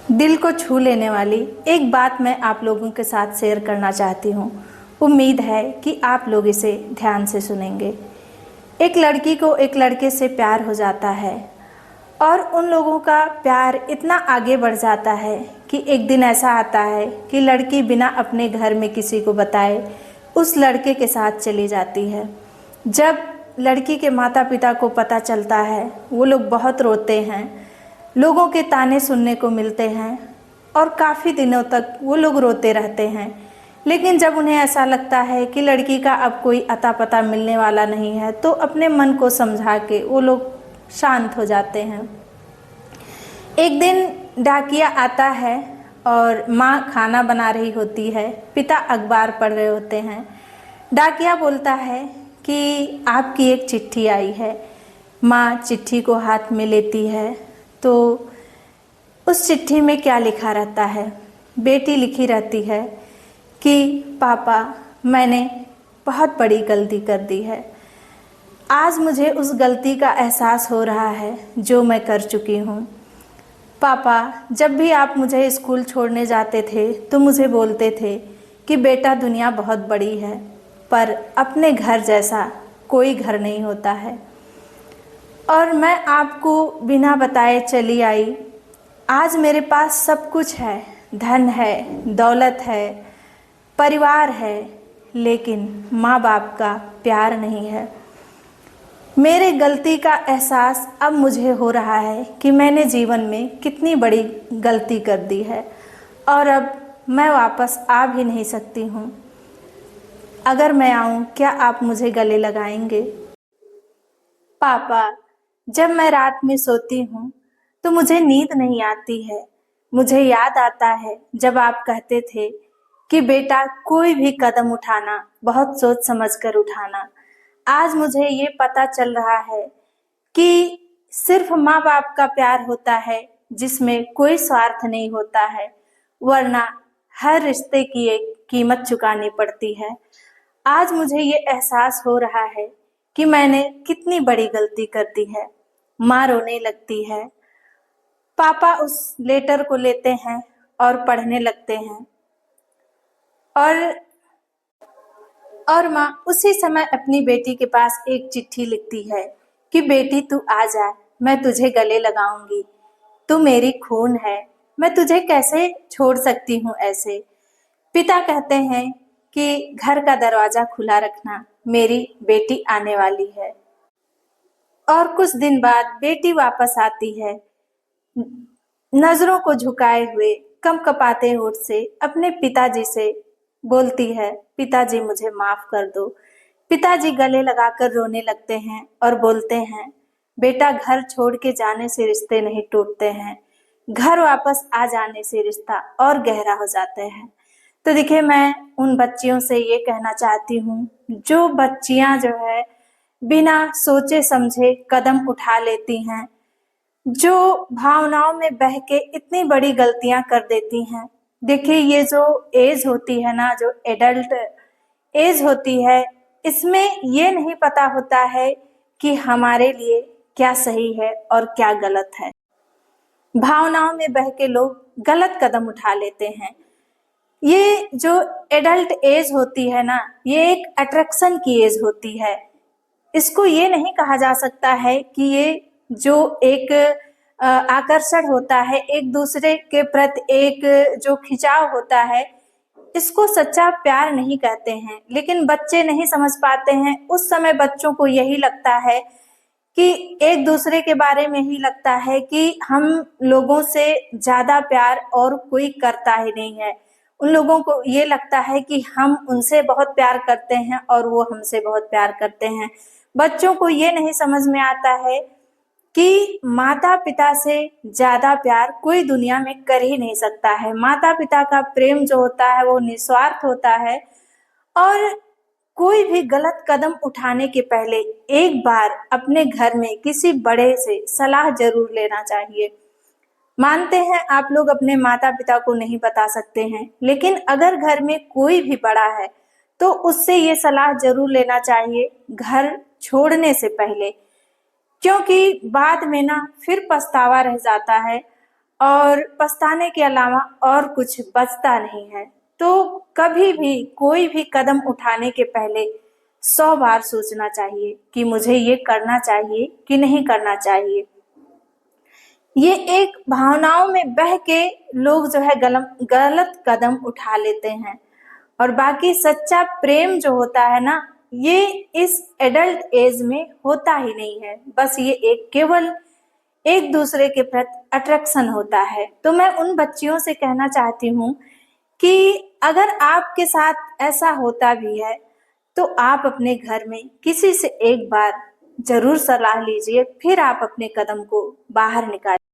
दिल को छू लेने वाली एक बात मैं आप लोगों के साथ शेयर करना चाहती हूँ। उम्मीद है कि आप लोग इसे ध्यान से सुनेंगे। एक लड़की को एक लड़के से प्यार हो जाता है और उन लोगों का प्यार इतना आगे बढ़ जाता है कि एक दिन ऐसा आता है कि लड़की बिना अपने घर में किसी को बताए उस लड़के के साथ चली जाती है। जब लड़की के माता पिता को पता चलता है, वो लोग बहुत रोते हैं, लोगों के ताने सुनने को मिलते हैं और काफ़ी दिनों तक वो लोग रोते रहते हैं। लेकिन जब उन्हें ऐसा लगता है कि लड़की का अब कोई अता पता मिलने वाला नहीं है, तो अपने मन को समझा के वो लोग शांत हो जाते हैं। एक दिन डाकिया आता है और माँ खाना बना रही होती है, पिता अखबार पढ़ रहे होते हैं। डाकिया बोलता है कि आपकी एक चिट्ठी आई है। माँ चिट्ठी को हाथ में लेती है तो उस चिट्ठी में क्या लिखा रहता है? बेटी लिखी रहती है कि पापा, मैंने बहुत बड़ी गलती कर दी है। आज मुझे उस गलती का एहसास हो रहा है जो मैं कर चुकी हूँ। पापा, जब भी आप मुझे स्कूल छोड़ने जाते थे तो मुझे बोलते थे कि बेटा, दुनिया बहुत बड़ी है, पर अपने घर जैसा कोई घर नहीं होता है। और मैं आपको बिना बताए चली आई। आज मेरे पास सब कुछ है, धन है, दौलत है, परिवार है, लेकिन माँ बाप का प्यार नहीं है। मेरे गलती का एहसास अब मुझे हो रहा है कि मैंने जीवन में कितनी बड़ी गलती कर दी है और अब मैं वापस आ भी नहीं सकती हूँ। अगर मैं आऊँ, क्या आप मुझे गले लगाएंगे? पापा, जब मैं रात में सोती हूँ तो मुझे नींद नहीं आती है। मुझे याद आता है जब आप कहते थे कि बेटा, कोई भी कदम उठाना बहुत सोच समझ कर उठाना। आज मुझे ये पता चल रहा है कि सिर्फ माँ बाप का प्यार होता है जिसमें कोई स्वार्थ नहीं होता है, वरना हर रिश्ते की एक कीमत चुकानी पड़ती है। आज मुझे ये एहसास हो रहा है कि मैंने कितनी बड़ी गलती कर दी है। माँ रोने लगती है। पापा उस लेटर को लेते हैं और पढ़ने लगते हैं और माँ उसी समय अपनी बेटी के पास एक चिट्ठी लिखती है कि बेटी, तू आ जा, मैं तुझे गले लगाऊंगी। तू मेरी खून है, मैं तुझे कैसे छोड़ सकती हूँ ऐसे। पिता कहते हैं कि घर का दरवाजा खुला रखना, मेरी बेटी आने वाली है। और कुछ दिन बाद बेटी वापस आती है, नजरों को झुकाए हुए, कपकपाते होठ से अपने पिताजी से बोलती है, पिताजी मुझे माफ कर दो। पिताजी गले लगाकर रोने लगते हैं और बोलते हैं, बेटा, घर छोड़ के जाने से रिश्ते नहीं टूटते हैं, घर वापस आ जाने से रिश्ता और गहरा हो जाते हैं। तो देखिए, मैं उन बच्चियों से ये कहना चाहती हूँ, जो बच्चियां जो है बिना सोचे समझे कदम उठा लेती हैं, जो भावनाओं में बह के इतनी बड़ी गलतियां कर देती हैं। देखिए, ये जो एज होती है ना, जो एडल्ट एज होती है, इसमें ये नहीं पता होता है कि हमारे लिए क्या सही है और क्या गलत है। भावनाओं में बह के लोग गलत कदम उठा लेते हैं। ये जो एडल्ट एज होती है ना, ये एक अट्रैक्शन की एज होती है। इसको ये नहीं कहा जा सकता है कि ये जो एक आकर्षण होता है, एक दूसरे के प्रति एक जो खिंचाव होता है, इसको सच्चा प्यार नहीं कहते हैं। लेकिन बच्चे नहीं समझ पाते हैं। उस समय बच्चों को यही लगता है कि एक दूसरे के बारे में ही लगता है कि हम लोगों से ज्यादा प्यार और कोई करता ही नहीं है। उन लोगों को ये लगता है कि हम उनसे बहुत प्यार करते हैं और वो हमसे बहुत प्यार करते हैं। बच्चों को ये नहीं समझ में आता है कि माता पिता से ज्यादा प्यार कोई दुनिया में कर ही नहीं सकता है। माता पिता का प्रेम जो होता है वो निस्वार्थ होता है और कोई भी गलत कदम उठाने के पहले एक बार अपने घर में किसी बड़े से सलाह जरूर लेना चाहिए। मानते हैं आप लोग अपने माता पिता को नहीं बता सकते हैं, लेकिन अगर घर में कोई भी बड़ा है तो उससे ये सलाह जरूर लेना चाहिए घर छोड़ने से पहले, क्योंकि बाद में ना फिर पछतावा रह जाता है और पछताने के अलावा और कुछ बचता नहीं है। तो कभी भी कोई भी कदम उठाने के पहले 100 बार सोचना चाहिए कि मुझे ये करना चाहिए कि नहीं करना चाहिए। ये एक भावनाओं में बह के लोग जो है गलत कदम उठा लेते हैं, और बाकी सच्चा प्रेम जो होता है ना, ये इस एडल्ट एज में होता ही नहीं है। बस ये एक केवल एक दूसरे के प्रति अट्रैक्शन होता है। तो मैं उन बच्चियों से कहना चाहती हूँ कि अगर आपके साथ ऐसा होता भी है तो आप अपने घर में किसी से एक बार जरूर सलाह लीजिए, फिर आप अपने कदम को बाहर निकालिए।